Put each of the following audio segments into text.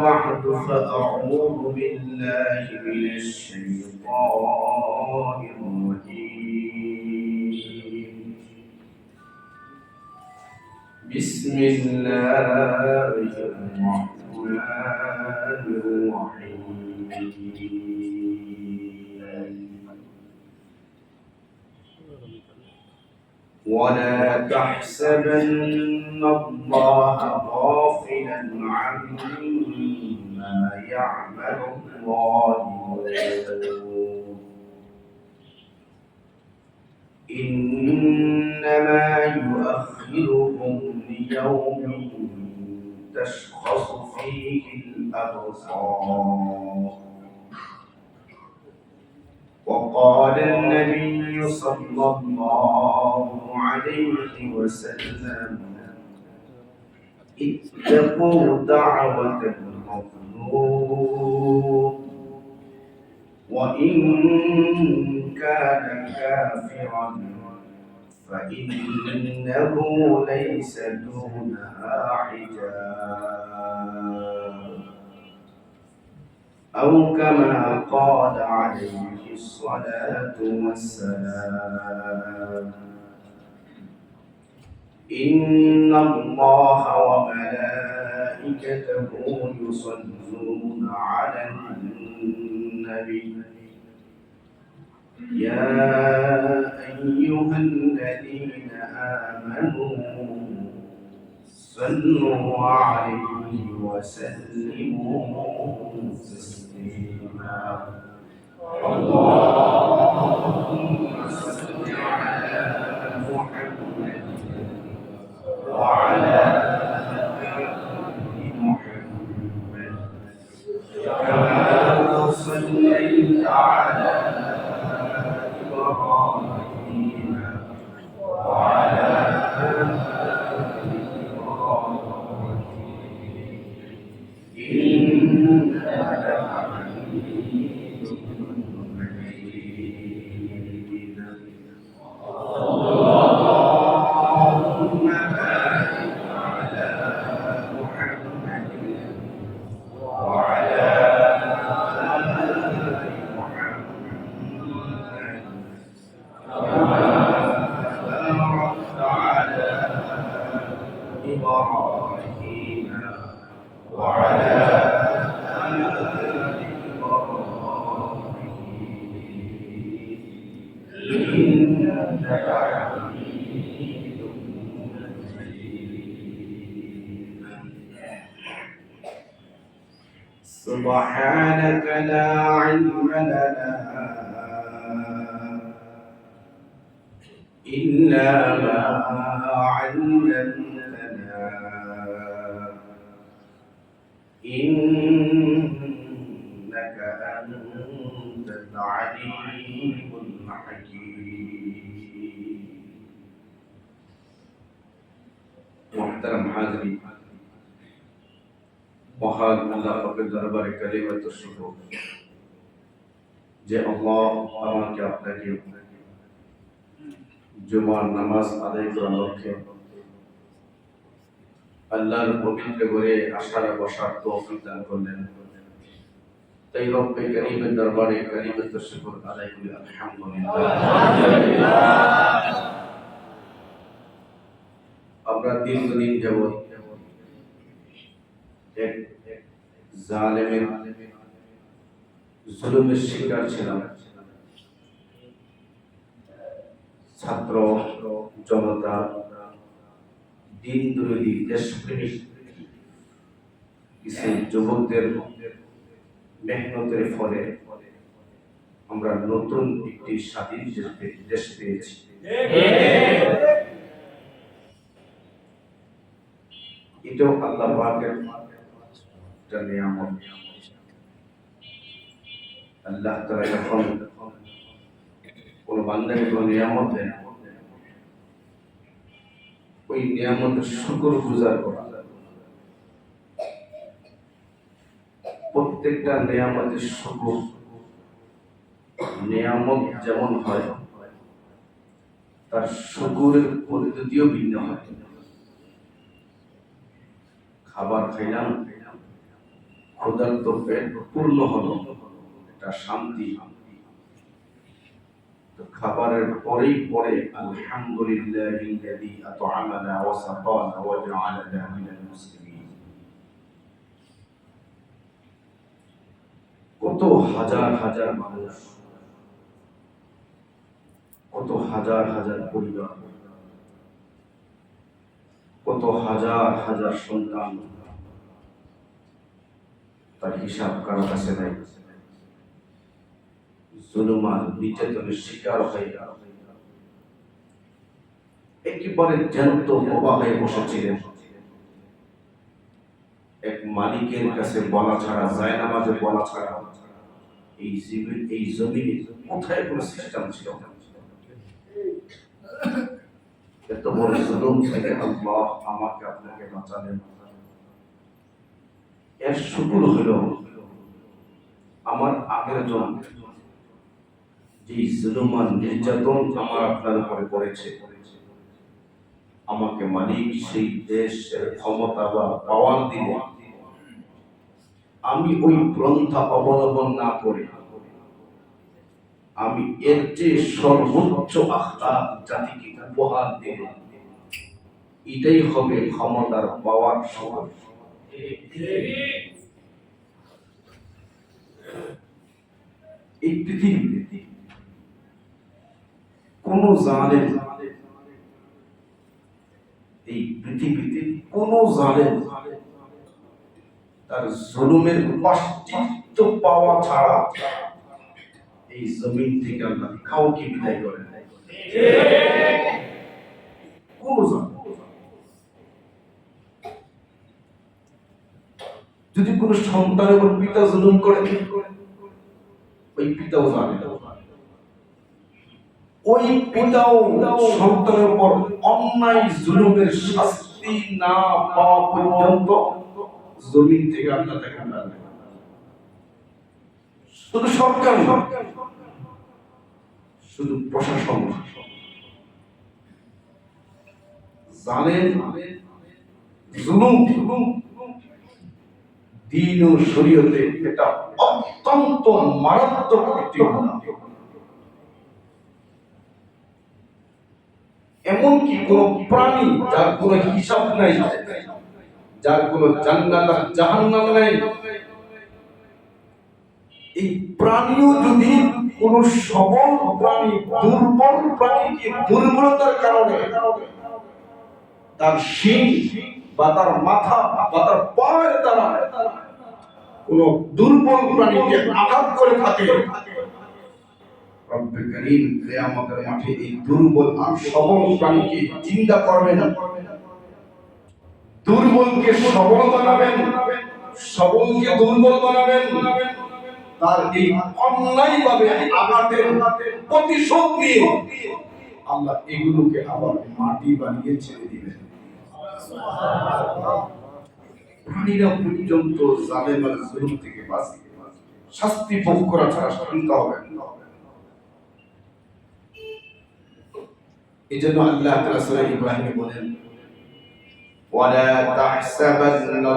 بعد فأعوذ بالله من الشيطان الرجيم. بسم الله الرحمن الرحيم. ولا تحسبن الله غافلا عما يعمل الظالمون، إنما يؤخرهم ليوم تشخص فيه الأبصار. وقال النبي صلى الله عليه وسلم: اتقوا دعوة المظلوم وإن كان كافرا فإنه ليس دونها حجاب، أو كما قال عليه الصلاة والسلام: إن الله وملائكته يصلون على النبي، يا أيها الذين آمنوا صلوا عليه وسلموا تسليما. اللهم صل على محمد وعلى آل محمد كما صليت على إبراهيم وعلى آل إنك حميد مجيد. اللهم بارك على محمد وعلى آل محمد كما باركت على إبراهيم وعلى آل إبراهيم إنك حميد مجيد. سبحانك لا علم لنا إلا ما علمتنا إنك أنت العليم الحكيم. محترم حاضرين، মহান আল্লাহ পাকের দরবারে কালিমাত শুকর যে আল্লাহ আমাকে আপনাকে জুমার নামাজ আদায় করার লক্ষ্যে আল্লাহর পবিত্র ঘরে আসার বসার তৌফিক দান করলেন। তাই রব্বে কারীমের দরবারে কালিমাত শুকর আদায় করি আলহামদুলিল্লাহ। আমরা দীর্ঘদিন যাবত এক জালেমের জুলুমের শিকার ছিলাম। ছাত্র জনতা, দিন বিরোধী, দেশপ্রেমিক কিছু যুবকদের মেহনতের ফলে আমরা নতুন একটি স্বাধীন দেশ পেয়েছি। এটাও আল্লাহ পাকের একটা নিয়ামত। আল্লাহ তাআলা যখন কোন বান্দাকে কোন নিয়ামত দেন, ওই নিয়ামতের শুকর গুজার করা। প্রত্যেকটা নিয়ামতের শুকর, নিয়ামত যেমন হয় তার শুকরের পদ্ধতিও ভিন্ন হয়। খাবার খাইলাম, ক্ষুধার্ত পেট পূর্ণ হলো, এটা শান্তি। খাবারের পরেই পরে আলহামদুলিল্লাহিল্লাযী আত'আমানা ওয়া সাকানা ওয়া জা'আলানা মিনাল মুসলিমিন। কত হাজার হাজার মানুষ, কত হাজার হাজার পরিবার, কত হাজার হাজার সন্তান, তার হিসাব কারো কাছে নাই। জুলুমান নির্যাতনের শিকার হয়ে একেবারে জ্যান্ত বোবা হয়ে বসেছিলেন। এক মালিকের কাছে বলা ছাড়া, জায়নামাজে বলা ছাড়া এই জমিনে কোথায় কোনো সিস্টেম ছিল না। এত বড় জুলুম থেকে আল্লাহ আমাকে আপনাকে বাঁচালেন। এর শুকর হলো আমার আগের জন যে জুলুমান নির্যাতন আমার আপনার উপরে পড়েছে, আমাকে মালিক সেই দেশের ক্ষমতা বা পাওয়ার দিলে আমি ওই প্রন্থা অবলম্বন না করে আমি এর যে সর্বোচ্চ আখলাক জাতিকে উপহার দেব, এটাই হবে ক্ষমতার পাওয়ার সমান। এই পৃথিবীতে কোন জালেম, এই পৃথিবীতে কোন জালেম তার জুলুমের প্রায়শ্চিত্ত পাওয়া ছাড়া এই জমিন থেকে আল্লাহ কাউকে বিদায় করে নাই। কোন জালেম যদি কোন সন্তানের উপর পিতা জুলুম করে, ওই পিতাও জানে, ওই পিতাও সন্তানের উপর অন্যায় জুলুমের শাস্তি না পাওয়া পর্যন্ত জমিন থেকে আল্লাহ তাকে উঠাবে। শুধু সরকার না, শুধু প্রশাসন, জালেম জুলুম দ্বীন ও শরীয়তে এটা অত্যন্ত মারাত্মক একটি গুনাহ। এমনকি কোন প্রাণী যার কোন হিসাব নাই, যার কোন জান্নাত আর জাহান্নাম নাই, এই প্রাণীও যদি কোন সবল প্রাণী দুর্বল প্রাণীকে দুর্বলতার কারণে তার শিং বা তার মাথা বা তার পায়ের দ্বারা কোন দুর্বল প্রাণীকে আঘাত করে থাকে, রব্বে করিম কিয়ামতের মাঠে এই দুর্বল আর সবল প্রাণীকে জিন্দা করবেন, দুর্বলকে সবল বানাবেন, সবলকে দুর্বল বানাবেন। তার এই অন্যায়ভাবে আঘাতের প্রতিশোধ নিয়ে আল্লাহ এগুলোকে আবার মাটি বানিয়ে ছেড়ে দিবেন। প্রাণীরা পর্যন্ত জালেম আর জুলুম থেকে বাঁচে, শাস্তি ভোগ করা ছাড়া শান্ত হবে না। এজন্য আল্লাহ তাআলা সূরা ইব্রাহিমে বলেন, ওয়ালা তাহসাবান্নাল্লাহ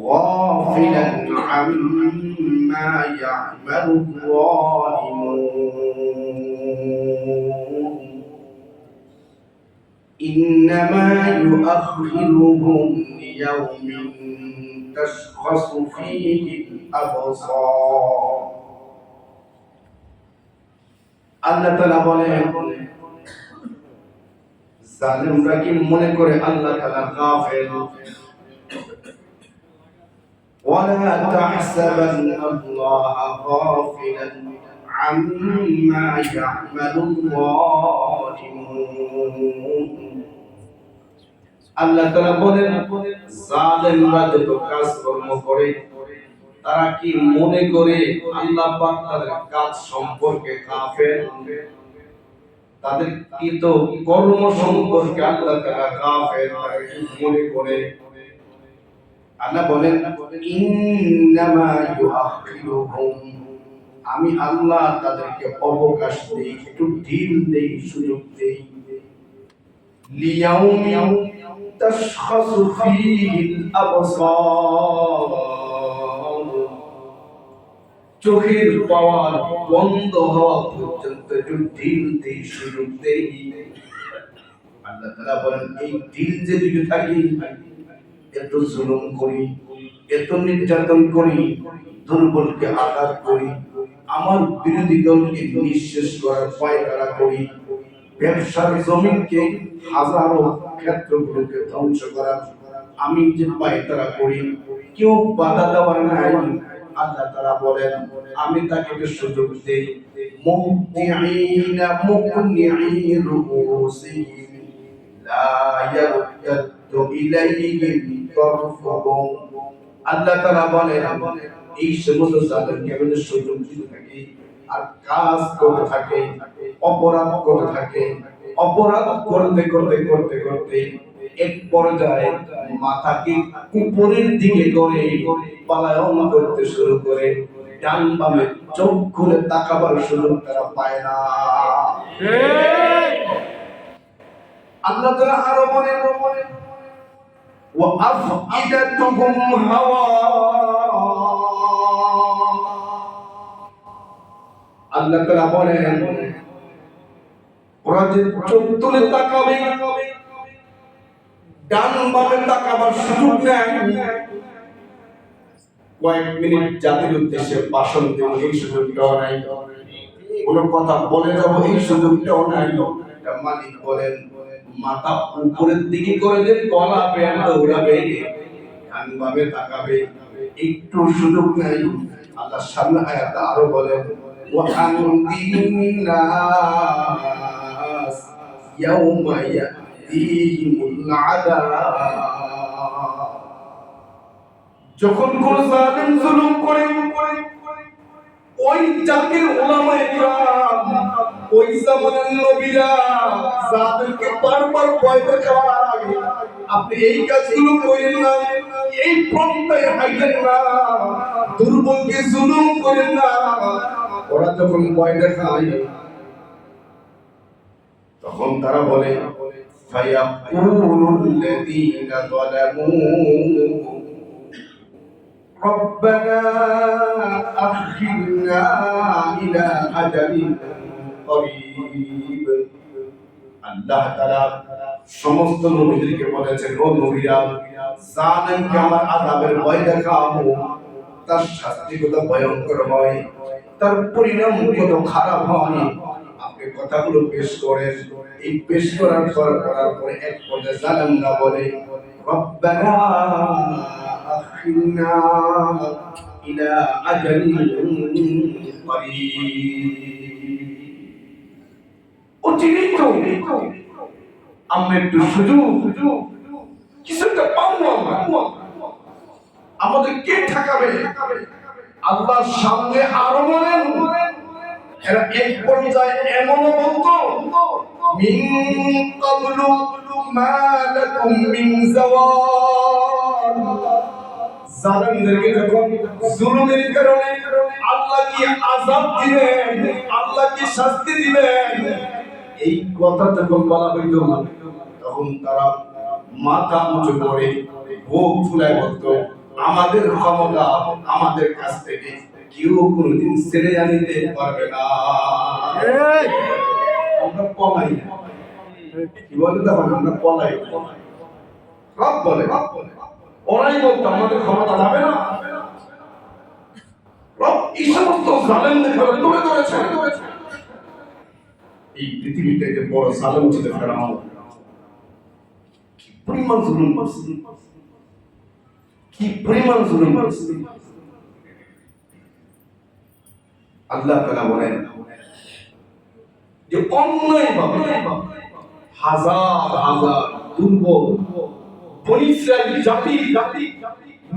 গাফিলান আম্মা ইয়া'মালুয যালিমুন ইন্নামা ইউআখিরুহুম লিয়াওমিন তাশখাসু ফীহিল আবসার। আল্লাহ তাআলা বলেন, জালেমরা কি মনে করে আল্লাহ তাআলা গাফিল? ওয়ালা তাহসাবান্নাল্লাহা গাফিলান আম্মা ইয়া'মালুয যালিমুন। আল্লাহ তাআলা বলেন, জালেমরা যত কাজকর্ম করে তারা কি মনে করে আল্লাহ পাক তাদের কাজ সম্পর্কে গাফিল? তাদের কি তো কর্ম সম্পর্কে আল্লাহ তাআলা গাফিল মনে করে? আল্লাহ বলেন, ইন্নামা ইউআখিরুহুম, আমি আল্লাহ তাদেরকে অবকাশ দেই, একটু ঢিল দেই, সুযোগ দেই, লিয়াউমিন, তাশখাসু ফীহিল আবসার, চোখের পাওয়ার বন্ধ হওয়া পর্যন্ত ঢিলতে সুযোগ দেই। আল্লাহ তাআলা বলেন এই ঢিল যে দিকে থাকি, এত জুলুম করি, এত নির্যাতন করি, দুর্বলকে আঘাত করি, আমার বিরোধী দলকে নিঃশেষ করার পায়তারা করি, ব্যবসার জমিনকে হাজারো ক্ষেত্রগুলোকে ধ্বংস করার আমি যে পায়তারা করি, কেউ বাধা দেওয়ার নাই। আল্লাহ তাআলা বলেন আমি তাকে সুযোগ দেই। মুহতিঈনা মুকনিঈ রুউসিহিম লা ইয়ারতাদ্দু ইলাইহিম তারফুহুম। আল্লাহ তাআলা বলেন এই সমস্ত জালেমকে আমি সুযোগ দিতে থাকি, আর কাজ করতে থাকে, অপরাধ করতে থাকে, অপরাধ করতে করতে করতে করতে এক পর্যায়ে মাথাকে উপরের দিকে করে পলায়ন করতে শুরু করে, ডান বামে চোখ খুলে তাকাবার সুযোগ তারা পায় না। আল্লাহ তাআলা আরো বলেন ওয়া আফইদাতুহুম হাওয়া। আল্লাহ তাআলা বলেন ওরা যে চোখ তুলে তাকাবে, ডান বামে তাকাবার সুযোগ নেয়, কয়েক মিনিট জাতির উদ্দেশ্যে ভাষণ দেব এই সুযোগটাও নাই, কোনো কথা বলে যাব এই সুযোগটাও নাই। মালিক বলেন মাথা উপরের দিকে করে দেন, গলা বেয়ান দৌড়াবে, ডান বামে তাকাবে, একটু সুযোগ নাই। আল্লাহ সামনে আয়াতে আরো বলেন ওয়া আনদিন নাস ইয়াউমা ইয়াতিহিমুল আযাব। যখন কোন জালেম জুলুম করে, ওই জাতির উলামায়ে কিরাম, ওই জামানার নবীরা যাদেরকে বারবার ভয় দেখাবার আগে আপনি এই কাজগুলো করেন না, এই পন্থায় হাইটেন না, দুর্বলকে জুলুম করেন না, ওরা যখন ভয় দেখায় তখন তারা বলে ফায়াকুলুল লাযীনা যালামু ربنا أخرنا إلى أجل قريب। আল্লাহ তাআলা সমস্ত নবীদেরকে বলেছেন ও নবীরা, জালেমকে আমার আযাবের ভয় দেখাও, তার শাস্তি কত ভয়ঙ্কর হয়, তার পরিণাম কত খারাপ হয়, আপনি কথাগুলো পেশ করেন। এই পেশ করার পরে এক পর্যায়ে জালেমরা বলে রব্বানা আখিরনা ইলা আজালিন করিব। অচিরেই তো আমরা একটু সুযোগ কিছু একটা পাবো, আমাদের কে ঠকাবে? আল্লাহর সামনে আরো বলেন এরা এক পর্যায়ে এমনও বলতো মিন ক্বাবলু মা লাকুম মিন যাওয়াল। জালেমদেরকে যখন জুলুমের কারণে আল্লাহ কি আযাব দিবেন, আল্লাহ কি শাস্তি দিবেন, এই কথা যখন বলা হইত তখন তারা মাথা উঁচু করে বুক ফুলায় বলতো আমাদের ক্ষমতা আমাদের কাছ থেকে কেউ কোনোদিন ছেড়ে আনিতে পারবে না। আমরা পলাই না, কি বলে তখন আমরা পলাই। রব বলে ওরাই বলতো আমাদের ক্ষমতা যাবে না। রব এই সমস্ত জালেমদের তুলে ধরেছেন। এই পৃথিবীতে যে বড় জালেম ছিল ফেরাউন, কি পরিমাণ জুলুম করছে, কি পরিমাণ জুলুম করছে। আল্লাহ তাআলা বলেন যে অন্যায়ভাবে হাজার হাজার দুর্বল বনী ইসরাইল জাতি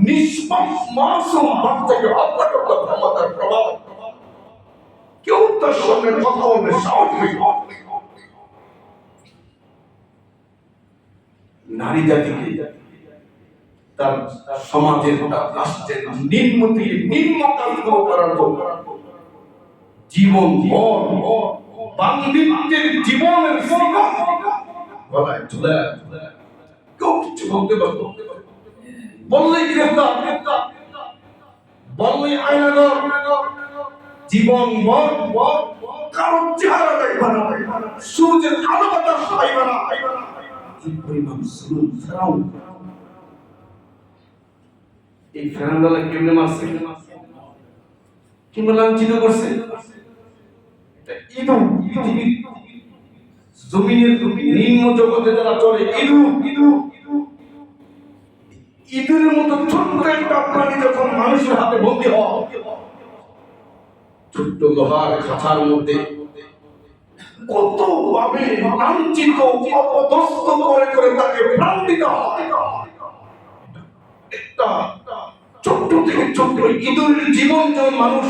নিষ্পাপ মাসুম বাচ্চাকে হত্যা করতে ক্ষমতার প্রভাব, কেউ তার সঙ্গে কথা বলবে সাহস নেই। নারী জাতিকে তার সমাজের তার রাষ্ট্রের নিম্ন থেকে নিম্ন কাজগুলো করার জন্য জীবন বান্দিত্বের জীবনের গলায় ঝুলে কেউ বলতে পারতো, বললেই গ্রেফতার, বললেই আইনাগর, জীবন ভর কারণ চেহারা দেখবে না, সূর্যের আলো বাতাস পাইবে না। এই পরিমাণ জুলুম ফেরাউন। এই ফেরাউনরা কেমনে মারছে, কিংবা লাঞ্ছিত করছে। এটা ইদু, পৃথিবীর জমিনের নিম্ন জগতে যারা চলে, ইঁদুরের মতো ছোট্ট একটা প্রাণী যখন মানুষের হাতে বন্দী হয়, ছোট্ট লোহার খাঁচার মধ্যে কত ভাবে লাঞ্ছিত অপদস্থ করে করে তাকে প্রাণ দিতে হয়। একটা ছোট্ট থেকে ছোট্ট ইঁদুরের জীবন যেমন মানুষ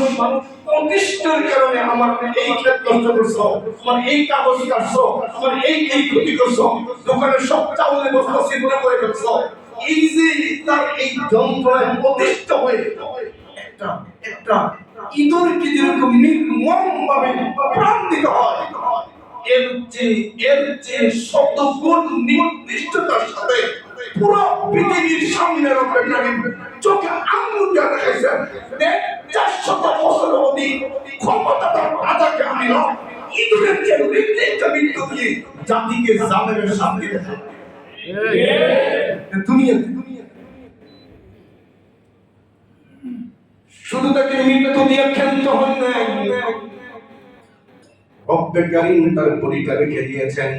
অতিষ্ঠের কারণে আমার এই ক্ষেত নষ্ট করছো, আমার এই কাগজ কাটছো, আমার এই ক্ষতি করছো, দোকানের সব চাউলের বস্তা ছিন্ন করে ফেলছো, এই যে তার এই যন্ত্রণায় অতিষ্ঠ হয়ে একটা একটা ইঁদুরকে যেরকম নির্মম ভাবে প্রাণ দিতে হয়, এর যে শতগুণ নির্দিষ্টতার সাথে পুরো পৃথিবীর সামনে চোখে আঙুল দেখাইছেন। 400 বছর অধিক ক্ষমতার রাজাকে আমি ইঁদুরের যে নির্দিষ্ট মৃত্যু দিয়ে জাতিকে জালেমের শান্তি দেখায়। দুনিয়া শুধু তাকে মৃত্যু দিয়ে ক্ষান্ত হন নাই, রব্বে কারীম তার বডিটা রেখে দিয়েছেন।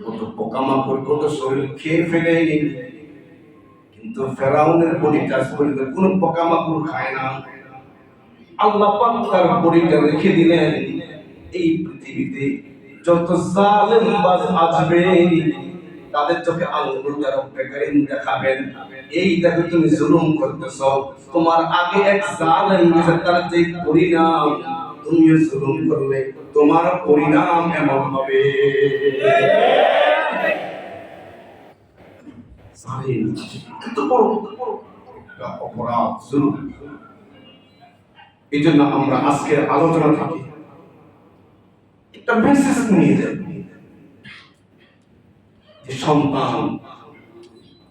কত পোকামাকড় কত শরীর খেয়ে ফেলে, কিন্তু ফেরাউনের বডিটা শরীরে কোনো পোকামাকড় খায় না। আল্লাহ পাক তার বডিটা রেখে দিলেন। এই পৃথিবীতে যত জালেম বাজ আসবে তাদের চোখে আঙ্গুল দ্বারা রব্বে কারীম দেখাবেন, এই দেখো তুমি জুলুম করতেছো, তোমার আগে এক জালেম গেছে, তার যে পরিণাম তুমি জুলুম করলে তোমার পরিণাম এমন হবে। এত বড় অপরাধ জুলুম। এই জন্য আমরা আজকের আলোচনা থেকে একটা মেসেজ নিয়ে যাব, যে সন্তান,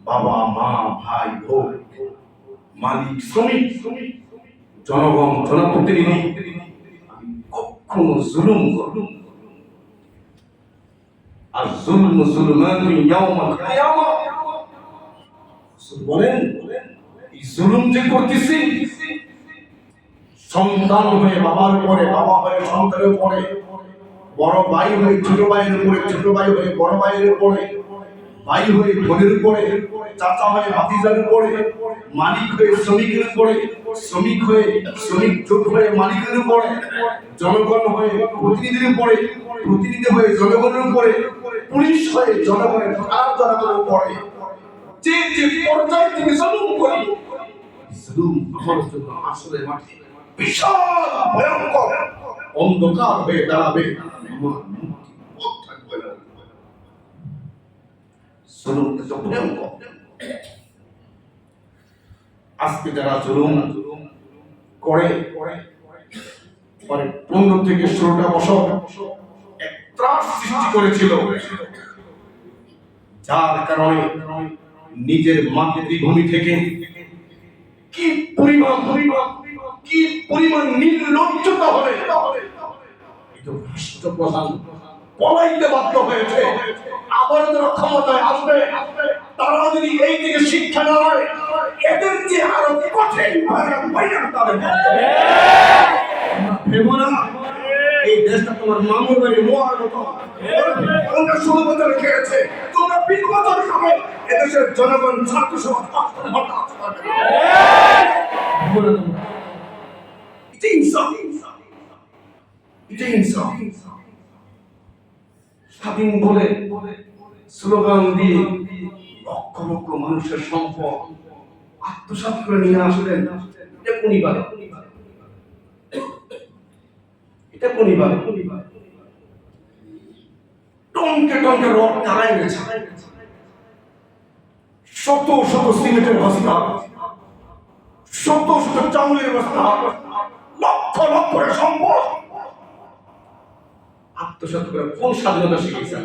বাবা মা ভাই বোন, মালিক শ্রমিক, জনগণ জনপ্রতিনিধি কখনো জুলুম করুন। আর জুলম জুলমাতুন ইয়াউমাল কিয়ামা, বলেন এই জুলুম যে করতেছি, সন্তান হয়ে বাবার উপরে, বাবা হয়ে সন্তানের উপরে, বড় ভাই হয়ে ছোট ভাইয়ের উপরে, ছোট ভাই হয়ে বড় ভাইয়ের উপরে, ভাই হয়ে বোনের উপরে, চাচা হয়ে ভাতিজার উপরে, মালিক হয়ে শ্রমিকের উপরে, শ্রমিক হয়ে শ্রমিক জোট হয়ে মালিকের উপরে, জনগণ হয়ে প্রতিনিধির উপরে, প্রতিনিধি হয়ে জনগণের উপরে, পুলিশ হয়ে জনগণের খারাপ জনগণের উপরে, যে যে পর্যায়ে তুমি জুলুম করি, জুলুম আমার জন্য আসলে মাঠে বিশাল ভয়ঙ্কর অন্ধকার হয়ে দাঁড়াবে। আমার মুক্তি পথ থাকবে না। জুলুম তো ভয়ঙ্কর। আজকে যারা জুলুম করে, 15 থেকে 16টা বছর এক ত্রাস সৃষ্টি করেছিল, যার কারণে নিজের মাতৃভূমি থেকে কি পরিমাণ নির্লজ্জতা হলে রাষ্ট্রপ্রধান পলাইতে বাধ্য হয়েছে। আবার যারা ক্ষমতায় আসবে তারা যদি এই থেকে শিক্ষা না হয়, এদের যে আরো কঠিন এই দেশটা তোমার মামুর বাড়ি মোয়ার মতো, তোমরা 16 বছর খেয়েছে, তোমরা 20 বছর খাবে। এদেশের জনগণ ছাত্র সমাজ স্বাধীন বলে স্লোগান দিয়ে লক্ষ লক্ষ মানুষের সম্পদ আত্মসাৎ করে নিয়ে আসলেন। এটা কোনিবার, এটা কোনিবার টনকে টনকে রড তারাই গেছে, শত শত সিমেন্টের বস্তা, শত শত চাউলের বস্তা, লক্ষ লক্ষ সম্পদ আত্মসাৎ করে কোন স্বাধীনতা শিখেছেন?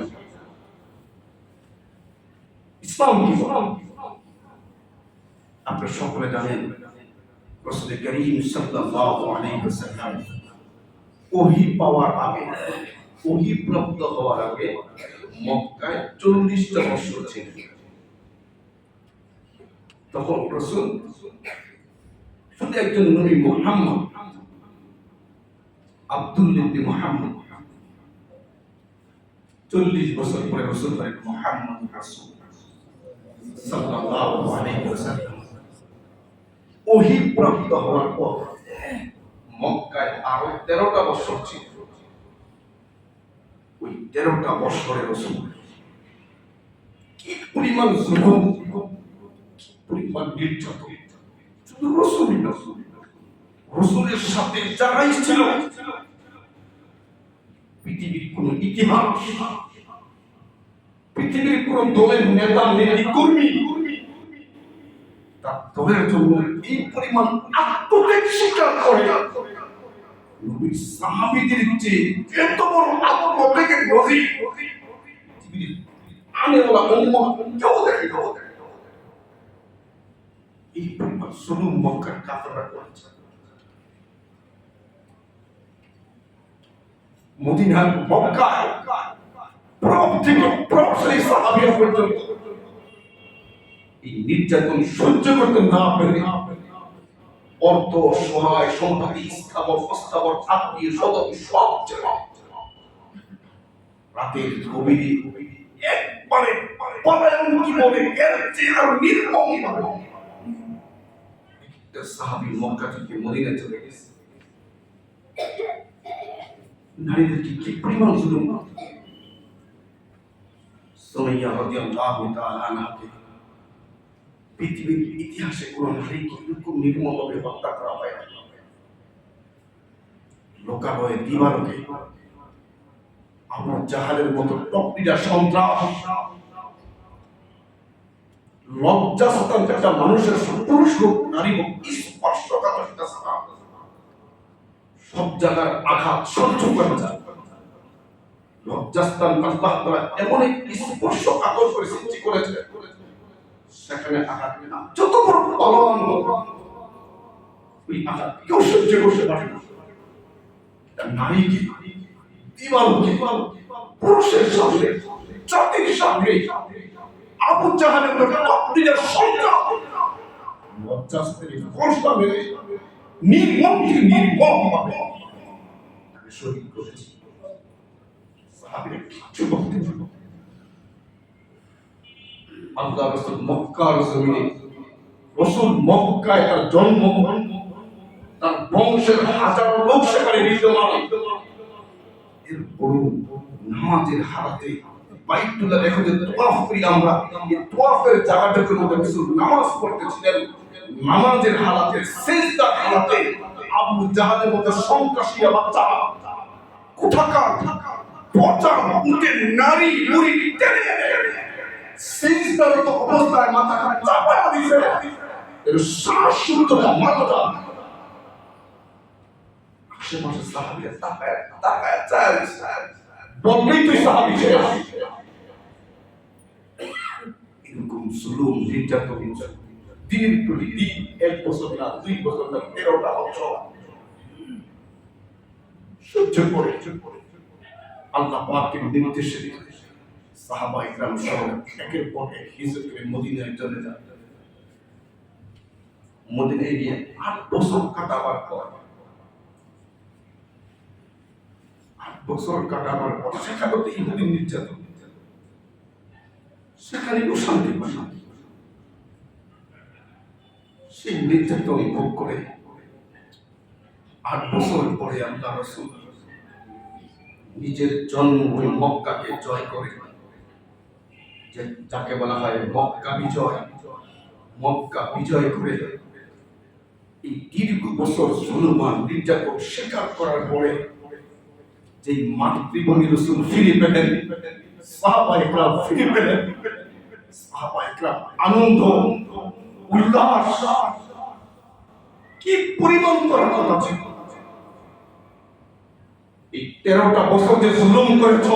ইসলাম কি বলে? আপনারা সকলে জানেন রাসূল করিম সাল্লাল্লাহু আলাইহি ওয়াসাল্লাম ওহী পাওয়ার আগে, ওহী প্রাপ্ত হওয়ার আগে মক্কায় 40টা বছর ছিলেন। তখন রাসূল শুধু একজন নবী মুহাম্মদ আব্দুল্লাহ ইবনে মুহাম্মদ, 40 বছর পরে রাসূল বলেন মুহাম্মদ রাসূল সাল্লাল্লাহু আলাইহি ওয়াসাল্লাম ওহী প্রাপ্ত হওয়ার পর মক্কায় আরো 13টা বছর ছিল। ওই 13টা বছরে রাসূল কি পরিমাণ জুলুম, পরিমাণ নির্যাতন, শুধু রাসূলই না, রাসূলের সাথে যারাই ছিল পৃথিবীর কোন ইতিহাস, পৃথিবীর কোন দলের নেতা নেত্রী কর্মী তার দলের জন্য এই পরিমাণ আত্মত্যাগ স্বীকার করে নবীর সাহাবীদের চেয়ে এত বড় আত্মত্যাগের নজির পৃথিবীর আনেওয়ালা উম্মাহ কেউ দেখে না। এই পরিমাণ জুলুম মক্কার কাফেররা করেছে। মদিনার মক্কায় প্রথম থেকে প্রথম সাহাবীরা পর্যন্ত এই নির্যাতন সহ্য করতে না পেরে অর্থ, সহায়, সম্পত্তি, স্থাবর অস্থাবর, আত্মীয় স্বজন সব ছেড়ে রাতের গভীরে একবারে পলায়ন কি বলে এর চেয়ে আরো নির্মম ভাবে একটা সাহাবী মক্কা থেকে মদিনা চলে গেছে। নারীদেরকে কি পরিমাণ জুলুম! সুমাইয়া রাদিয়াল্লাহু তাআলা আনহাকে পৃথিবীর ইতিহাসে কোন নারীকে এরকম নির্মমভাবে হত্যা করা হয় না। লোকালয়ে দিবালোকে আবু জাহালের মতো টকটিরা সন্ত্রাস, লজ্জাস্থান একটা মানুষের পুরুষ হোক নারী হোক স্পর্শকাতরতা ছাড়া সব জায়গার আঘাত সহ্য করা যায়। লজ্জাস্থান আল্লাহ তাআলা এমন একটি স্পর্শকাতর করে সৃষ্টি করেছে, সেখানে আঘাত না যত বড় পালন হোক ওই আঘাত কেউ সহ্য করতে পারে না। নারীকে দিবালোকে পুরুষের সামনে, জাতির সামনে আবু জাহালের মতো টকটিরা সন্ত্রাস লজ্জাস্থানে কষ্ট মেরে নির্মমভাবে তাকে শহীদ করেছে। সাহাবীরা কিচ্ছু বলতে পারল না। আল্লাহ রাসূল মক্কার জমিনে, রাসূল মক্কায় তার জন্ম, তার বংশের হাজারো লোক সেখানে বিদ্যমান। এরপর নামাজের হারাতে বাইতুল্লাহ দেখো যে তোয়াফ করি আমরা, এই তোয়াফের জায়গাটার মধ্যে রাসূল নামাজ পড়তেছিলেন। নামাজের হালাতে, সিজদার হালাতে আবু জাহালের মতো সন্ত্রাসীরা বাচ্চা কোথাকার পচা উটের নারী বুড়ি টেনে সিজদারত অবস্থায় মাথা চাপায়া দিছে। এর শ্বাসরুদ্ধতা মানবতা আশেপাশে সাহাবীরা তাকায় চায় বললেই তুই সাহাবী শেষ। এরকম জুলুম নির্যাতন দিনের পর দিন, 1 বছর না 2 বছর না 13টা বছর সহ্য করে আল্লাহ পাকের নির্দেশে সাহাবা ইকরাম সহ একের পর এক হিজরত করে মদিনায় চলে যান। মদিনায় গিয়ে 8 বছর কাটাবার পর সেখানে তো ইহুদি নির্যাতন, সেখানে কেউ শান্তি পায় না। সেই নির্যাতন ভোগ করে 8 বছর পরে আল্লাহ রাসূল নিজের জন্মভূমি মক্কাকে জয় করে, যাকে বলা হয় মক্কা বিজয়। মক্কা বিজয় করে এই দীর্ঘ বছর জুলুম নির্যাতন স্বীকার করার পরে যে মাতৃভূমি রাসূল ফিরে পেলেন, সাহাবায়ে কেরাম ফিরে পেলেন, সাহাবায়ে কেরাম আনন্দ উল্লাস কি পরিমাণ করার কথা ছিল। এই 13টা বছর যে জুলুম করেছ,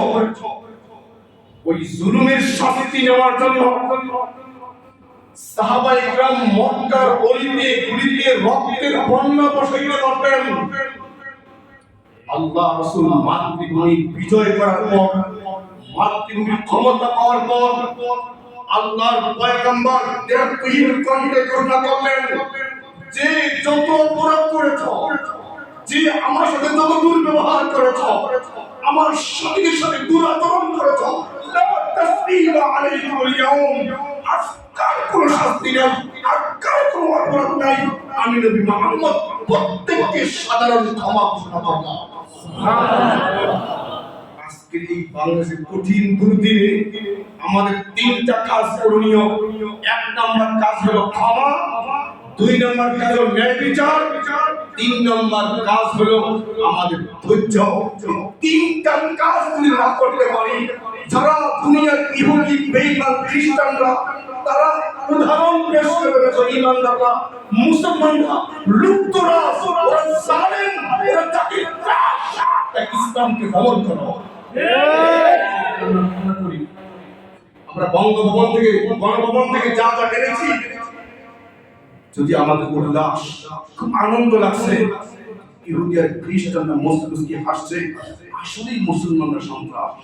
ওই জুলুমের শাস্তি নেওয়ার জন্য সাহাবায়ে কিরাম মক্কার অলিতে গলিতে রক্তের বন্যা বসাইতে পারতেন। আল্লাহ রাসূল মাতৃভূমি বিজয় করার পর, মাতৃভূমির ক্ষমতা পাওয়ার পর আল্লাহর পয়গম্বর দেবগহীন কণ্ঠে ঘোষণা করলেন যে যত অপরাধ করেছ, যে আমার সাথে যত দুর্ব্যবহার করেছ, আমার সাথীদের সাথে দুরাচরণ করেছ, লা তাসবিহা আলাইকুমুল ইয়াউম, আজকাল কোনো শাস্তি নেই, আজকাল কোনো অপরাধ নাই। আমি নবী মুহাম্মদ প্রত্যেককে সাধারণ ক্ষমা ঘোষণা করলাম। আজকের এই বাংলাদেশের কঠিন দুর্দিনে আমাদের তিনটা কাজ করণীয়। এক নাম্বার কাজ হলো ক্ষমা, দুই নাম্বার কাজ হলো ন্যায় বিচার, তিন নাম্বার কাজ হলো আমাদের ধৈর্য। তিনটা কাজ যদি না করতে পারি, যারা দুনিয়ার ইহুদি বেঈমান খ্রিস্টানরা তারা উদাহরণ পেশ করে রেখে ইমানদাররা মুসলমানরা লুপ্তরা ওরা জানেন এরা তাকে ইসলামকে দমন করো। আমরা গণভবন থেকে যা যা এনেছি, যদি আমাদের উল্লাস খুব আনন্দ লাগছে, ইহুদি আর খ্রিস্টানরা মুসলিমকে হাসছে, আসলেই মুসলমানরা সন্ত্রাস।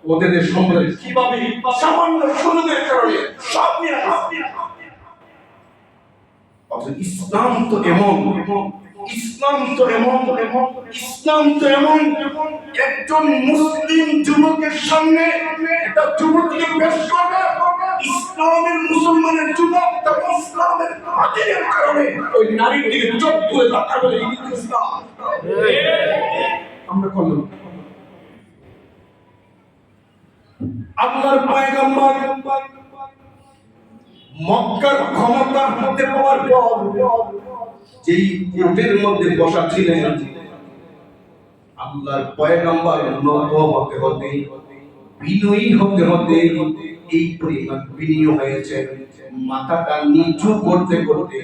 ওদের সম্প্রদায় কিভাবে সামান্য সুযোগের কারণে সব নিয়ে ইসলাম তো এমন, ইসলাম তো এমন, ইসলাম তো এমন। একজন মুসলিম যুবকের সামনে একটা যুবতীকে পেশ করবে, ইসলামের মুসলমানের যুবক তার ইসলামের আদিনের কারণে ওই নারীর দিকে চোখ তুলে তাকাবে, ইসলাম আমরা করলাম। আল্লাহর পয়গম্বর মক্কার ক্ষমতার মধ্যে পাওয়ার পর যেই কোটের মধ্যে বসা ছিলেন, আল্লাহর পয়গম্বর নত হতে হতে বিনয়ী হতে হতে এই পরিমাণ বিনয়ী হয়েছে, মাথাটা নিচু করতে করতে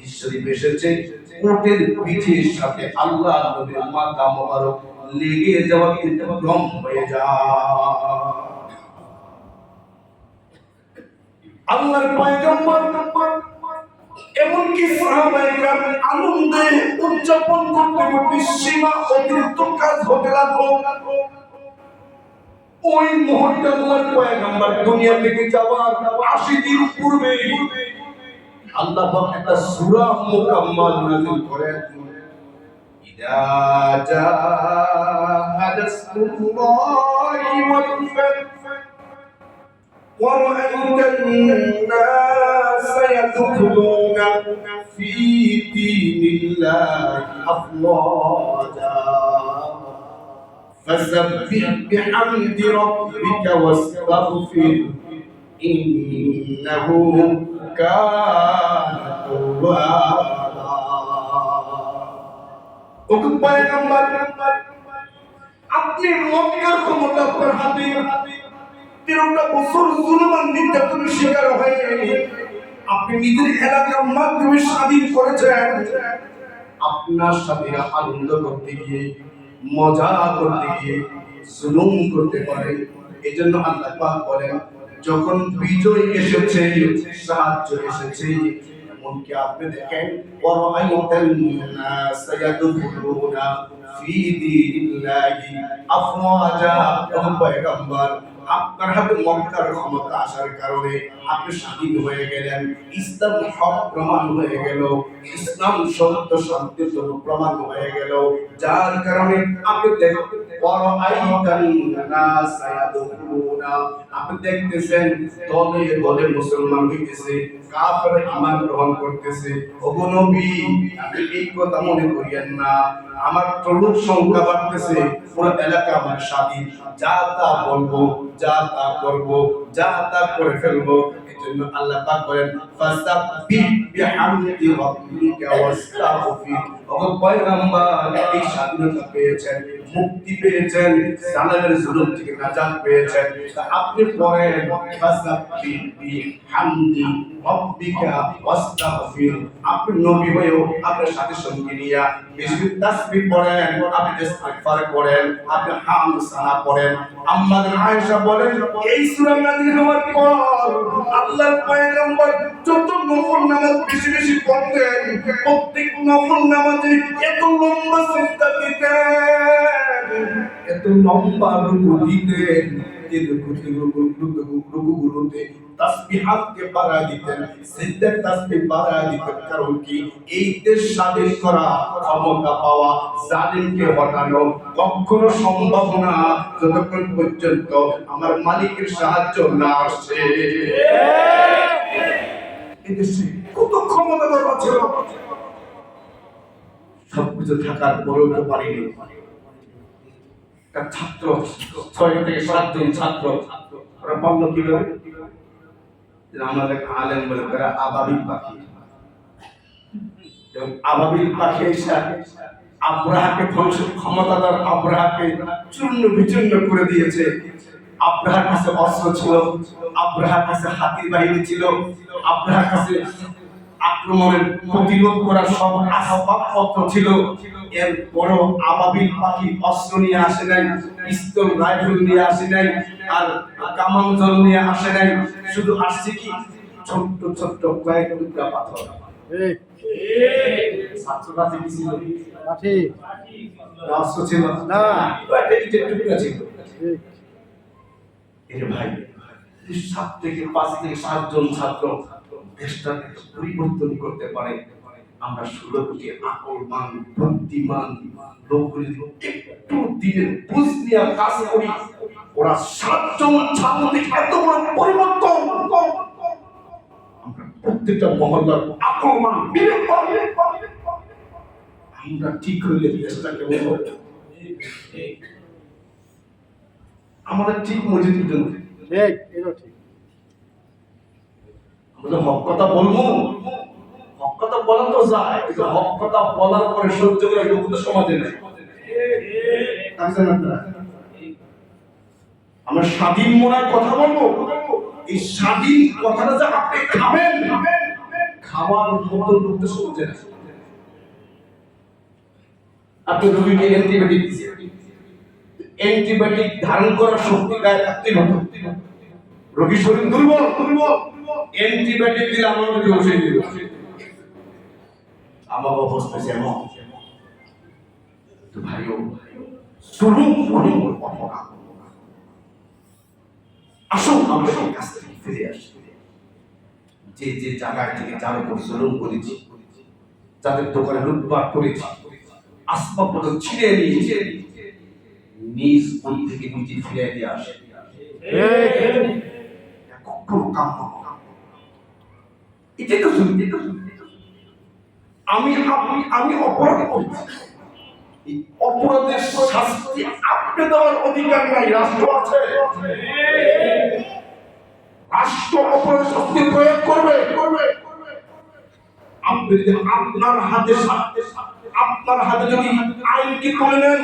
ঈশ্বরী এসেছে কোটের পিঠের সাথে আল্লাহ নবীর মাথা মোবারক লেগে যাওয়া কিন্তু গম হয়ে যায়। আল্লাহর পয়গম্বর এমনকি সাহাবায়ে কেরাম আনন্দে উদযাপন করতে করতে সীমা অতিরিক্ত কাজ হতে লাগলো। ওই মুহূর্তে আল্লাহর পয়গম্বর দুনিয়া থেকে যাওয়ার 80 দিন পূর্বে আল্লাহ পাক একটা সূরা মুকাম্মাল নাযিল করেন, ইদা জাআ নাসরুল্লাহি ওয়াল ফাth ورأيت الناس يدخلون في دين الله أفواجا فسبح بحمد ربك واستغفر إنه كان توابا. ওকে পয়গম্বর, আপনি মক্কার ক্ষমতা আপনার হাতে, 13টা বছর জুলুম আর নির্যাতনের শিকার হয়ে আপনি নিজের এলাকার মাধ্যমে স্বাধীন করেছেন। আপনার সাথীরা আনন্দ করতে গিয়ে, মজা করতে গিয়ে জুলুম করতে পারে। এজন্য আল্লাহ পাক বলেন, যখন বিজয় এসেছে, সাহায্য এসেছে, এমনকি আপনি দেখেন ওয়ারাআইতান নাস ইয়াদখুলুনা ফি দীনিল্লাহি আফওয়াজা। তখন পয়গম্বর আপনার হাতে মক্কার ক্ষমতা আসার কারণে আপনি স্বাধীন হয়ে গেলেন, ইসলাম হক প্রমাণ হয়ে গেল, ইসলাম সত্য শান্তির জন্য প্রমাণ হয়ে গেল, যার কারণে আপনি দেখেন আপনি দেখতেছেন দলে দলে মুসলমান হইতেছে, কাফেররা ঈমান গ্রহণ করতেছে। ওগো নবী, আপনি এই কথা মনে করিয়েন না, আমার লোক সংখ্যা বাড়তেছে, পুরো এলাকা আমার স্বাধীন, যা তা বলবো, যা তা করব, যা তা করে ফেলবো। এজন্য আল্লাহ পাক বলেন ফাসাব্বিহ বিহামদি রাব্বিকা ওয়াস্তাগফির। ওগো পয়গম্বর, এই স্বাধীনতা পেয়েছেন, মুক্তি পেয়েছেন, জালেমের জুলুম থেকে নাজাত পেয়েছেন, তা আপনি পড়েন ফাসাব্বিহ বিহামদি রাব্বিকা ওয়াস্তাগফির। আপনি নবী হয়েও আপনার সাথে সঙ্গী নিয়া বেশি তাসবিহ পড়েন, আপনি ইস্তিগফার করেন, আপনি হামদ সানা পড়েন। আমাদের আয়েশা বলেন এই সূরা নাযিল হওয়ার পর আল্লাহর পয়গম্বর যত নফল নামাজ বেশি বেশি পড়তেন, প্রত্যেক নফল নামাজে এত লম্বা সিজদা দিতেন, এত লম্বা রুকু দিতেন, যে রুকুগুলোতে তাসবিহাতকে বাড়া দিতেন, সিজদার তাসবিহ বাড়া দিতেন। কারণ কি? এই দেশ স্বাধীন করা, ক্ষমতা পাওয়া, জালিমকে হটানো কখনো সম্ভব না যতক্ষণ পর্যন্ত আমার মালিকের সাহায্য না আসে। এই দেশে কত ক্ষমতাধর আছে, সবকিছু থাকার পরেও তো পারিনি। ছাত্র 6 থেকে 7 জন ছাত্র, ওরা পারল কিভাবে? আমাদের আলেম বলে তারা আবাবিল পাখি, আবাবিল পাখি এসে আব্রাহাকে ধ্বংস, ক্ষমতাধর আব্রাহাকে চূর্ণ বিচূর্ণ করে দিয়েছে। আব্রাহার কাছে অস্ত্র ছিল, আব্রাহার কাছে হাতির বাহিনী ছিল, আব্রাহার কাছে আক্রমণের প্রতিরোধ করার সব আসবাবপত্র ছিল। এরপরও আবাবিল পাখি অস্ত্র নিয়ে আসে নাই, পিস্তল রাইফেল নিয়ে আসে নাই, আর কামান জল নিয়ে আসে নাই। শুধু আসছে কি ছোট্ট ছোট্ট কয়েক টুকরা পাথর। ছাত্ররা কি ছিল? অস্ত্র ছিল না, টুকরা ছিল। এর ভাই 7 থেকে 5 থেকে 7 জন ছাত্র দেশটাকে পরিবর্তন করতে পারে। আমরা 16 কোটি আকলমান বুদ্ধিমান লোকগুলি একটু দিনের বুঝ নিয়ে কাজ করি, ওরা 7 জন ছাত্র থেকে এত বড় পরিবর্তন। আমরা প্রত্যেকটা মহল্লার আকলমান বিবেকবান, আমরা ঠিক হইলে দেশটাকে আমাদের ঠিক মসজিদ পর্যন্ত ঠিক, এটা ঠিক। আমরা হক কথা বলবো, হক কথা বলা তো যায়, কিন্তু হক কথা বলার পরে সহ্য করে লোক তো সমাজে নেই। আমরা স্বাধীন মনায় কথা বলবো, এই স্বাধীন কথাটা যে আপনি খাবেন, খাওয়ার মতো লোক তো সমাজে নেই। আপনি রোগীকে অ্যান্টিবায়োটিক দিচ্ছেন, অ্যান্টিবায়োটিক ধারণ করার শক্তি গায়ে থাকতে হবে। রোগী শরীর দুর্বল, অ্যান্টিবায়োটিক দিলে আমার রোগী ওষুধ দিল, আমার অবস্থা যেমন। তো ভাইও চলুন আসুন আমরা এই কাছ থেকে ফিরে আসি। যে যে জায়গায় থেকে যার উপর জুলুম করেছি, যাদের দোকানে লুটপাট করেছি, আসবাবপত্র ছিঁড়ে নিয়েছে, নিজ মন থেকে নিজে ফিরে দিয়ে আসে। আমি অপরাধ করছি, অপরাধের শাস্তি আপনি দেওয়ার অধিকার নাই, রাষ্ট্র আছে। রাষ্ট্র অপরাধের শাস্তি প্রয়োগ করবে। আপনি যদি আপনার হাতে যদি আইনকে তুলে নেন,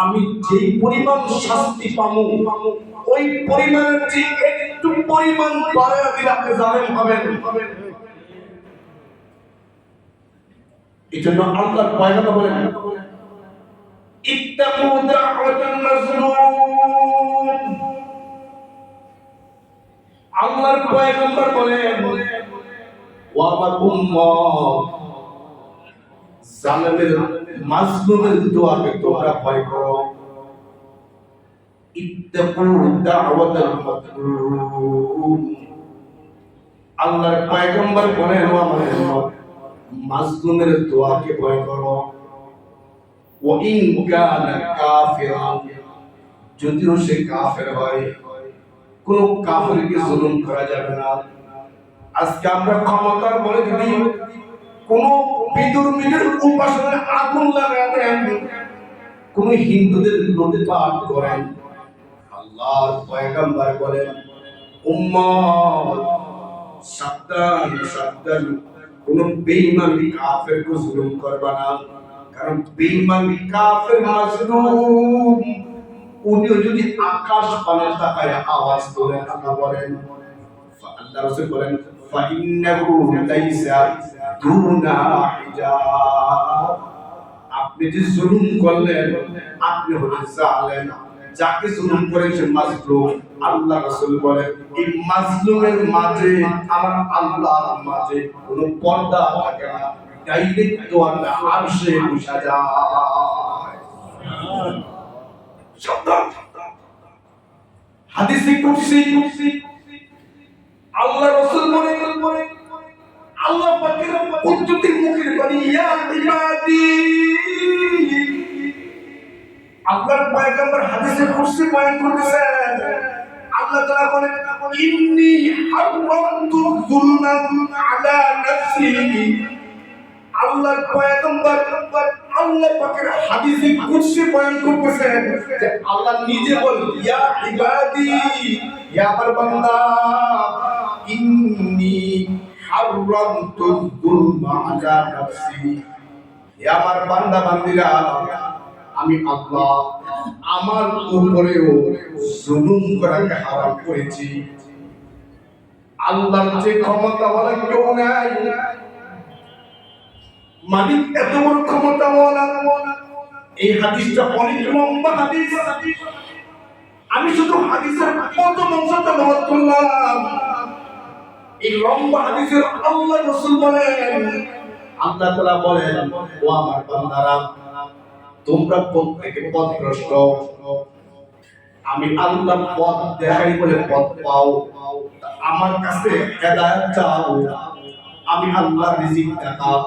আমি যেই পরিমাণ শাস্তি পাবো ওই পরিমাণের যে একটু পরিমাণ বাড়ায় দিলে আপনি জানেন হবেন। এই জন্য আল্লাহর পয়গম্বর বলেন ইত্তাকু দাওয়াতান মাজলুম। আল্লাহর পয়গম্বর বলেন ও আমার উম্মত, জালেমের মাজলুমের দোয়াকে তোমরা ভয় করো। ইত্তাকু দাওয়াতাল মাজলুম। আল্লাহর পয়গম্বর বলেন ও আমার উম্মত, মাজলুমের দোয়াকে ভয় করো। ওয়া ইন কানা কাফিরান, যদিও সে কাফের হয়, কোন কাফেরকে জুলুম করা যাবে না। আজকে আমরা ক্ষমতার বলে যদি কোন বিদুর্মীদের উপাসনার আগুন লাগায় দেন, কোন হিন্দুদের নদী পার করেন, আল্লাহর পয়গম্বর বলেন, উম্মত সাবধান সাবধান, কোন বেঈমান কাফের কো জুলুম করবা না, কারণ বেঈমান কাফের মাজলুম উনি যদি আকাশ পানে তাকায় আওয়াজ করে আল্লাহ বলেন, আল্লাহ রাসূল বলেন, ফাইন্নাহু লাইসা দুনা হিজাব, আপনি যে জুলুম করলেন আপনি হলেন জালেম, যাকে জুলুম করেছেন মাজলুম। আল্লাহ রাসূল বলেন, এই মাজলুমের মাঝে আমার আল্লাহর মাঝে কোনো পর্দা থাকে না, ডাইরেক্ট তো আল্লাহ আরশে বসা যায়। সাবধান, হাদিসে কুদসি আল্লাহ রাসূল বলেন, আল্লাহ পাকের কুদরতের মুখের বাণী, ইয়া ইবাদি, আল্লাহর পয়গম্বর হাদিসে কুদসি বয়ান করতেছেন, আল্লাহ তাআলা বলেন, ইন্নী হারামতু যুলমা আলা নাফসি। আল্লাহর পয়গম্বর আল্লাহ পাকের হাদিসে কুদসি বয়ান করতেছেন যে আল্লাহ নিজে বলেন, ইয়া ইবাদি, ইয়া আমার বান্দা, ইন্নী হারামতু যুলমা আলা নাফসি, ইয়া আমার বান্দা বান্দীরা, আমি আল্লাহ আমার উপরেও জুলুম করাকে হারাম করেছি। আল্লাহর যে ক্ষমতা বলে কেউ নাই, মালিক এত বড় ক্ষমতা বলা। এই হাদিসটা অনেক লম্বা হাদিস, আমি শুধু হাদিসের প্রথম অংশটা মত করলাম। এই লম্বা হাদিসের আল্লাহ রাসূল বলেন, আল্লাহ তাআলা বলেন, ও আমার বান্দারা, তোমরা প্রত্যেকে পথভ্রষ্ট, আমি আল্লাহ পথ দেখাই বলে পথ পাও, আমার কাছে হেদায়েত চাও, আমি আল্লাহ রিজিক দেখাও,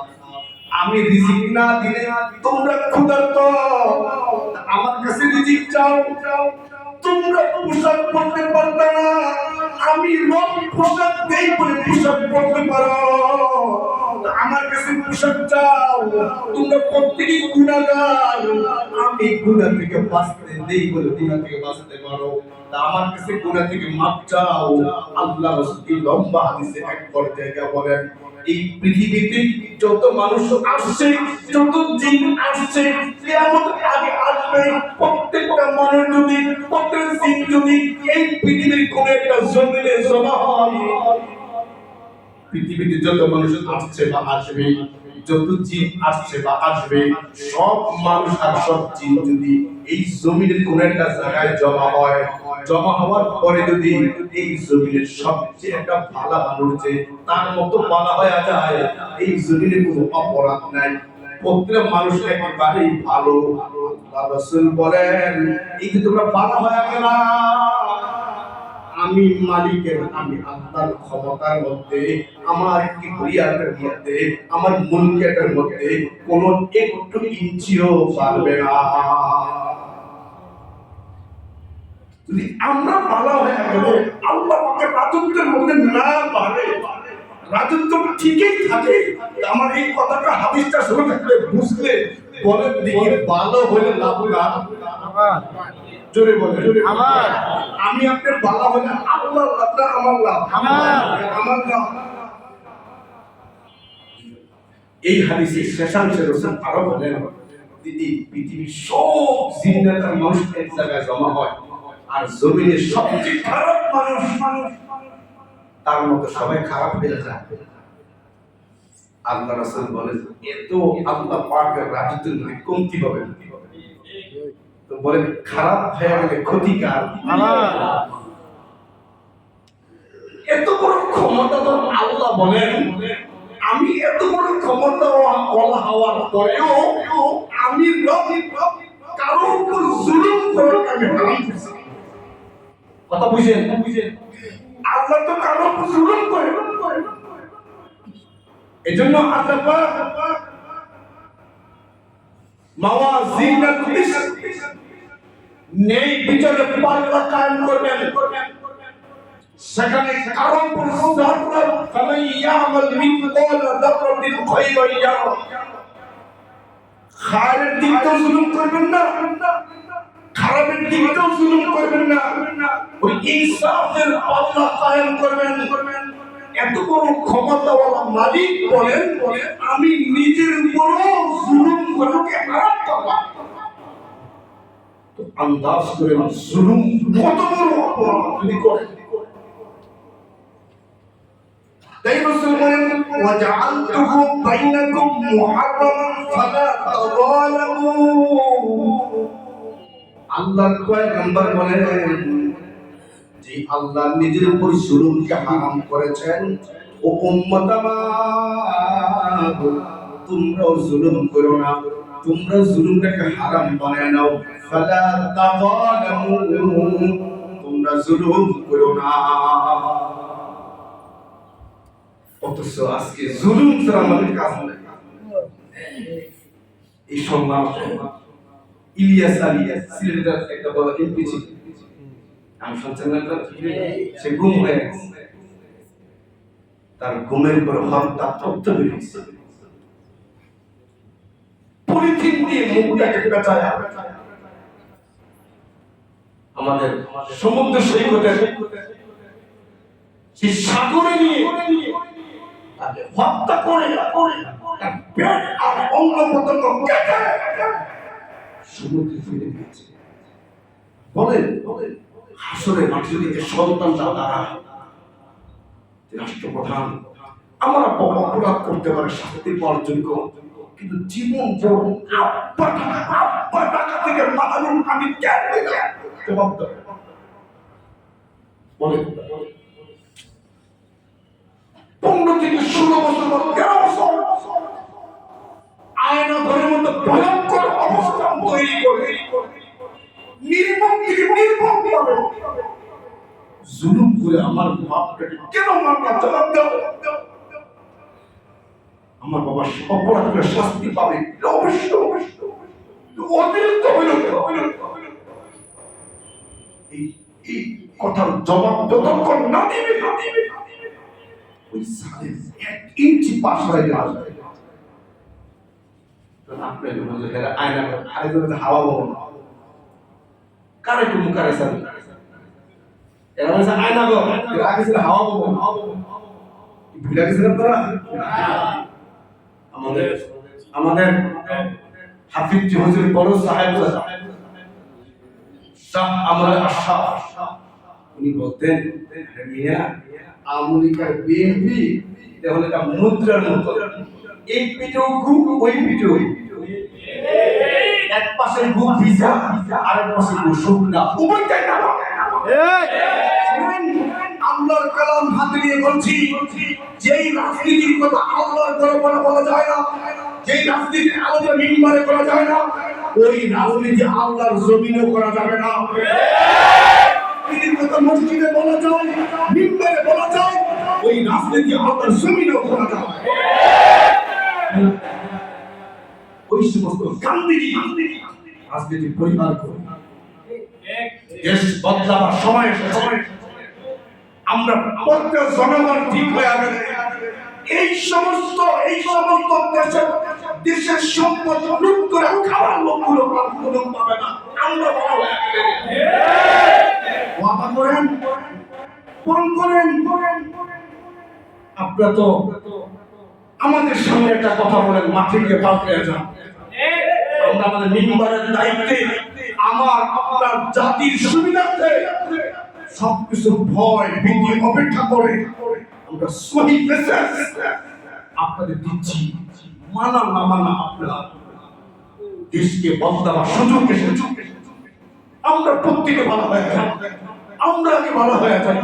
আমি রিজিক না দিলে তোমরা ক্ষুধার্ত, আমার কাছে রিজিক চাও, তোমরা পোশাক পরতে পারবে না, আমি রব পোশাক দেই বলে পোশাক পরতে পারো, আমার কাছে পোশাক চাও, তোমরা প্রত্যেকেই গুনাহগার, আমি গুনাহ থেকে বাঁচতে দেই বলে গুনাহ থেকে বাঁচতে পারো, আমার কাছে গুনাহ থেকে মাপ চাও। আল্লাহ রাসূল লম্বা হাদিসে এক পর্যায়ে বলেন, এই পৃথিবীতে যত মানুষ আসছে, যত জিন আসছে, কিয়ামতের আগে আসবে, প্রত্যেকটা মানুষ যদি, প্রত্যেক জিন যদি এই পৃথিবীর কোন একটা জমিনে জমা হয়, পৃথিবীতে যত মানুষ আসছে বা আসবে, যত জিন আসছে বা আসবে, সব মানুষ আর সব জিন যদি এই জমিনের কোন একটা জায়গায় জমা হয়, জমা হওয়ার পরে যদি এই জমিনের সবচেয়ে একটা ভালো মানুষ যে তার মতো ভালো হয়ে যায়, এই জমিনে কোনো অপরাধ নাই, প্রত্যেক মানুষ একেবারেই ভালো। আল্লাহ রাসূল বলেন, এই যে তোমরা ভালো হয়ে গেলা, আমি মালিকের, আমি আল্লাহর ক্ষমতার মধ্যে, আমার কিবরিয়াতের মধ্যে, আমার মুলকিয়াতের মধ্যে কোন একটু ইঞ্চিও পারবে না। যদি আমরা ভালো হয়ে গেলে আল্লাহ পাকের রাজত্বের মধ্যে না পারে, রাজত্ব ঠিকই থাকে, আমার এই কথাটা হাদিসটা শুনে থাকলে বুঝলে বলেন দেখি ভালো হলে লাভ না, জোরে বলে আমার, আমি আপনার ভালো হলে আল্লাহর লাভ না আমার লাভ, আমার লাভ। এই হাদিসের শেষাংশে রাসূল আরো বলেন, দিদি পৃথিবীর সব জিন্নাতের মানুষ এক জায়গায় জমা হয়, আর জমিনের সবচেয়ে খারাপ মানুষ তার মতো সবাই খারাপ হয়ে যায়। আল্লাহ রাসূল বলেন, এত আল্লাহ পাকের রাজত্বের মধ্যে কমতি হবে, তো বলেন খারাপ হয়ে গেলে ক্ষতিকার এত বড় ক্ষমতা তো আল্লাহ বলেন, আমি এত বড় ক্ষমতা হওয়ার পরেও আমি কারো উপর জুলুম করার আমি হারাম করছি। কথা বুঝেন, আল্লাহ তো কারো উপর জুলুম করে, এজন্য আল্লাহ পাক মাওয়াজিনাল কিসত, নেই বিচারে পাল্লা কায়েম করবেন, সেখানে কারো উপর যারা ফামান ইয়ামাল মিনকাল যারাতিন খায়রান ইয়ারা, খায়রের দিক তো জুলুম করবেন না, খারাপের দিকেও জুলুম করবেন না, ওই ইনসাফের পাল্লা কায়েম করবেন। এত বড় ক্ষমতাওয়ালা মালিক বলেন আমি নিজের উপরও জুলুম করাকে হারাম করলাম। তো আন্দাজ করেন জুলুম কত বড় অপরাধ যদি করেন। তাই রাসূল বলেন ওয়াজআলতুহু বাইনাকুম মুহাররামান ফালা তাযালামু। আল্লাহর পয়গম্বর বলেন যে আল্লাহ নিজের উপর জুলুমকে হারাম করেছেন, ও উম্মত আমার তোমরাও জুলুম করো না, তোমরা জুলুমটাকে হারাম বানায় নাও। ফালা তাযালামু, তোমরা জুলুম করো না। অথচ আজকে জুলুম ছাড়া আমাদের কাজ নেই। এই সম্মান ইলিয়াস আলী সিলেটের একটা বড় এমপি ছিল, আমি শুনছেন না, সে গুম হয়ে গেছে, তার গুমের পর হত্যা তথ্য বেরিয়েছে, পলিথিন দিয়ে মুখটাকে পেঁচায় আমাদের সমুদ্র সৈকতের সেই সাগরে নিয়ে তাকে হত্যা করে তার পেট আর অঙ্গ প্রত্যঙ্গ কেটে সমুদ্রে ফেলে দিয়েছে। বলেন হাসরের মাঠে যদি সন্তানটা দাঁড়ায়, রাষ্ট্রপ্রধান আমরা অপরাধ করতে পারে, শাস্তি পাওয়ার যোগ্য, কিন্তু জীবন ভোর আব্বা টাকা থেকে মাথার আমি কেন জবাব দেব? বলেন 15 থেকে 16 বছর বা 13 বছর আয়না ধরে মতো ভয়ঙ্কর অবস্থান তৈরি করে নির্মম থেকে নির্মম ভাবে জুলুম করে আমার বাপটাকে কেন মারলা? জবাব দাও। আমার বাবা অপরাধ করে শাস্তি পাবে, অবশ্য অতিরিক্ত হইল। এই কথার জবাব যতক্ষণ না দিবে ওই সালের 1 ইঞ্চি পাশ হয়ে যাবে। আয়না আরেকজন হাওয়া বলুন কারে তুমি কারে সাল এরা বলছে আয়না গো, আগে ছিল হাওয়া বলুন, ভুলে গেছেন আপনারা? আমাদের হাফিজ হুজুর বড় সাহেব শাহ আমর আশা উনি বলতেন মিয়া আমেরিকার বিএনপি তাহলে এটা মুদ্রার মতো, এই পিঠেও ঘুম ওই পিঠেও, এক পাশে ঘুম ভিজা আরেক পাশে ঘুম শুকনা, উভয়টাই না। আল্লাহর কালাম হাতে নিয়ে বলছি, যেই রাজনীতির কথা আল্লাহর দরবারে বলা যায় না, যেই রাজনীতির আলোচনা মিম্বরে করা যায় না, ওই রাজনীতি আল্লাহর জমিনেও করা যাবে না। রাজনীতির কথা মসজিদে বলা যায়, মিম্বরে বলা যায়, ওই রাজনীতি আল্লাহর জমিনেও করা যায়। ওই সমস্ত গান্ধীজি রাজনীতি পরিবার করে দেশ বদলাবার সময় এসেছে। আমরা প্রত্যেক জনগণ ঠিক হয়ে গেলে এই সমস্ত দেশের সম্পদ লুট করে খাওয়ার লোকগুলো পাবে না। আমরা ওয়াদা করেন, পূরণ করেন। আপনারা তো আমাদের সামনে একটা কথা বলেন, মাঠে গিয়ে পাল্টে যান। আমরা আমাদের মিম্বরের দায়িত্বে আমার আপনার জাতির সুবিধার্থে সবকিছু ভয় ভীতি অপেক্ষা করে আমরা সহি মেসেজ আপনাদের দিচ্ছি। মানা না মানা আপনারা দেশকে বদলাবার সুযোগ এসেছে। আমরা প্রত্যেকে ভালো হয়ে যাই, আমরা আগে ভালো হয়ে যাই,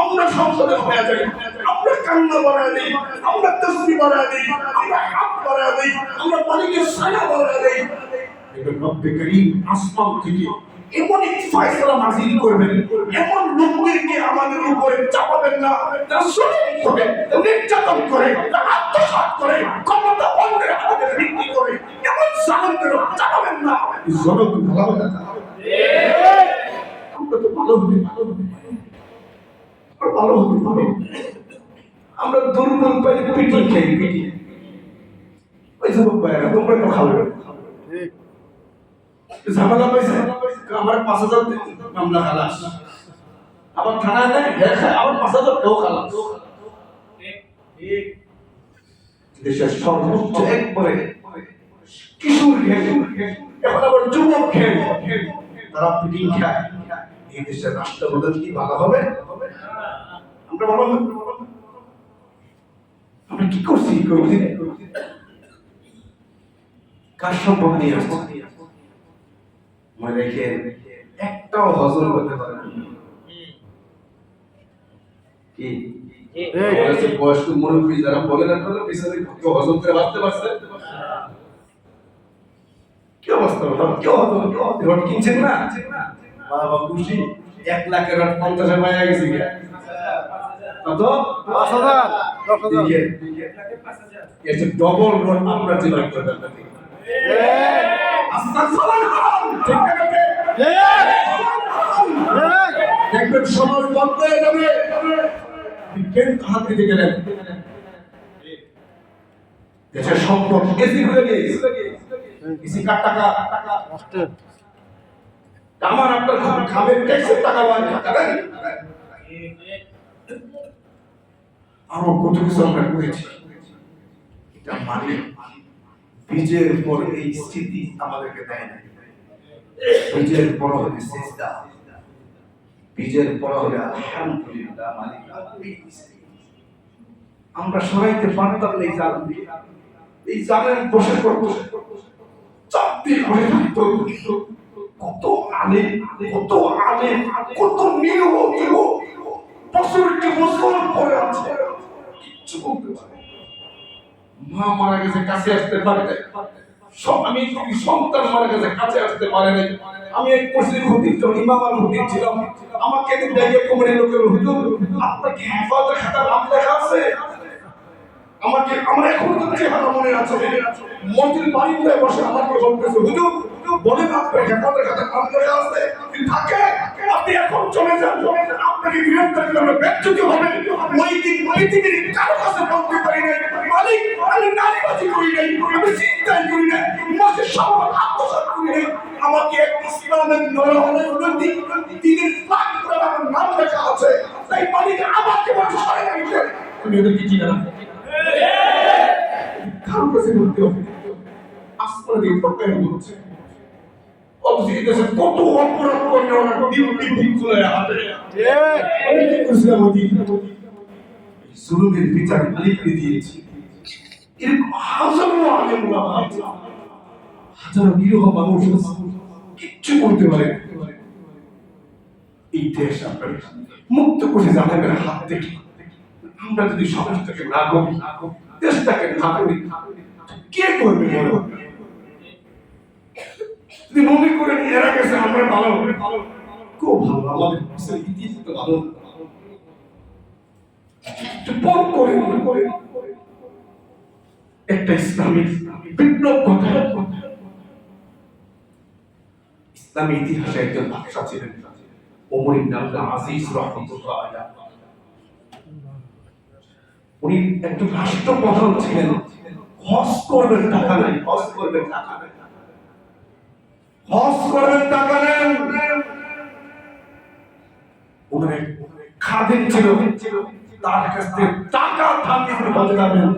আমরা সংসদে হয়ে যাই, আমরা কান্না বাড়ায় দিই, আমরা তসবি বাড়ায় দিই, আমরা হাত বাড়ায় দিই, আমরা পানিকে ছায়া বাড়ায় দিই। রব্বে করিম আসমান থেকে এমন এক ফয়সালা নাযিল করবেন, এমন লোকদেরকে আমাদের উপরে চাপাবেন না, তারা জুলুম করে, নির্যাতন করে, আত্মসাৎ করে, ক্ষমতা অন্যের হাতে বিক্রি করে, এমন জালেমদের চাপাবেন না। জনগণ ভালো হবে না, আমরা তো ভালো হতে আমরা দুর্বল পাইলে পিটি খাই, পিটি ওই সব তোমরা তো খাবে ঝামেলা পাইছে আমার 5,000 মামলা খালাস, আবার থানায় নেয় আবার 5,000 কেউ খালাস। দেশের সর্বোচ্চ একবারে কিশোর ঘেন, এখন আবার যুবক ঘেন, তারা পিটিং খায়। এই দেশের রাষ্ট্র বদল কি ভালো হবে? আমরা ভালো হবে? আমরা কি করছি? কার সম্পদ নিয়ে আসছি? মনে রেখেন, একটাও হজম করতে পারে না। কি বয়স্ক মুরব্বী যারা বলেন আপনারা পিছনে কেউ হজম করে ভাবতে পারছে? কেউ বাঁচতে পারবে? কেউ রড কিনছেন না, বাবা খুশি 1 লাখের রড 50,000 পাইয়া গেছে। কত? 5,000, 10,000। এর যে ডবল রড আমরা যে লাখ করতে পারি। দেখবেন সমাজ বন্ধ হয়ে যাবে। বিজ্ঞান হাত দিতে গেলেন দেশের সম্পদ এসি হয়ে গেছে। এসি কার টাকা? আমার আপনার খাবের ট্যাক্সের টাকা হয় টাকা দেন। আরো কত কিছু আমরা করেছি। এটা মানে বীজের পর এই স্থিতি আমাদেরকে দেয় না। বীজের পর হবে সিজদা, বীজের পর হবে আলহামদুলিল্লাহ মালিক আপনি। আমরা সরাইতে পারতাম না এই জালের বসে করতো, চাপ দিয়ে বসে থাকতো। কত আলেম, কত আলেম, কত নিরহ বছরকে বছর পরে আছে, কিচ্ছু বলতে পারে। মা মারা গেছে, কাছে আসতে পারে নাই। আমি সন্তান মারা গেছে, কাছে আসতে পারে নাই। আমি এক মসজিদের খতিব ছিলাম, ইমাম আর খতিব ছিলাম। আমাকে দেখে কোমরে লোকের হুজুর আপনার কি হেফাজতের খাতা নাম লেখা আছে? আমাকে আমার এখন তো চেহারা মনে আছে। মসজিদ বাড়িতে বসে আমাকে বলতেছে হুজুর বলেন আপনার হেফাজতের খাতা নাম লেখা আছে? থাকে আপনি এখন চলে যান, আপনাকে গ্রেফতার করবে, বেজ্জতি হবে। ওই দিন পৃথিবীর কারো কাছে বলতে পারি নাই মালিক আমি নারীবাজি করি নাই, আমি চিন্তাই করি নাই, মসজিদ সম্পদ আত্মসাৎ করি নাই। আমাকে এক ইসলামের নৈতিক দিনের পাক করে আমার নাম লেখা আছে, তাই মালিক আমাকে বলছে সরে গেছে। তুমি ওদের কি চিনা না? কারো কাছে বলতে হবে আসমান দিয়ে প্রকাশ হচ্ছে। অথচ এই দেশে কত অপরাধ করলে ওনার ডিউটি ভিক্ষুলে হাতে আমি কি করছিলাম? জুলুমের বিচার মালিককে দিয়েছি। এরকম হাজারো আলেম ওলামা আছে, হাজারো নিরীহ মানুষ কিচ্ছু করতে পারে। এই দেশ আপনার মুক্ত করে জালেমের হাত থেকে আমরা যদি সমাজটাকে না করি, দেশটাকে না করি, কে করবে? যদি মনে করেন এরা গেছে আমরা ভালো হবে, খুব ভালো, আমাদের ইতিহাস তো ভালো। একটা ইসলামিক বিপ্লব ঘটায়। ইসলামী ইতিহাসে একজন বাদশা ছিলেন ওমর ইবনে আব্দুল আজিজ রাহমাতুল্লাহ আলাইহি। উনি একজন রাষ্ট্রপ্রধান ছিলেন। হজ করবেন টাকা নাই, হজ করবেন টাকা নাই, হজ করবেন টাকা নেন। ওনার খাদিম ছিল, তার কাছ থেকে টাকা ধার নিয়ে হজে যাবেন।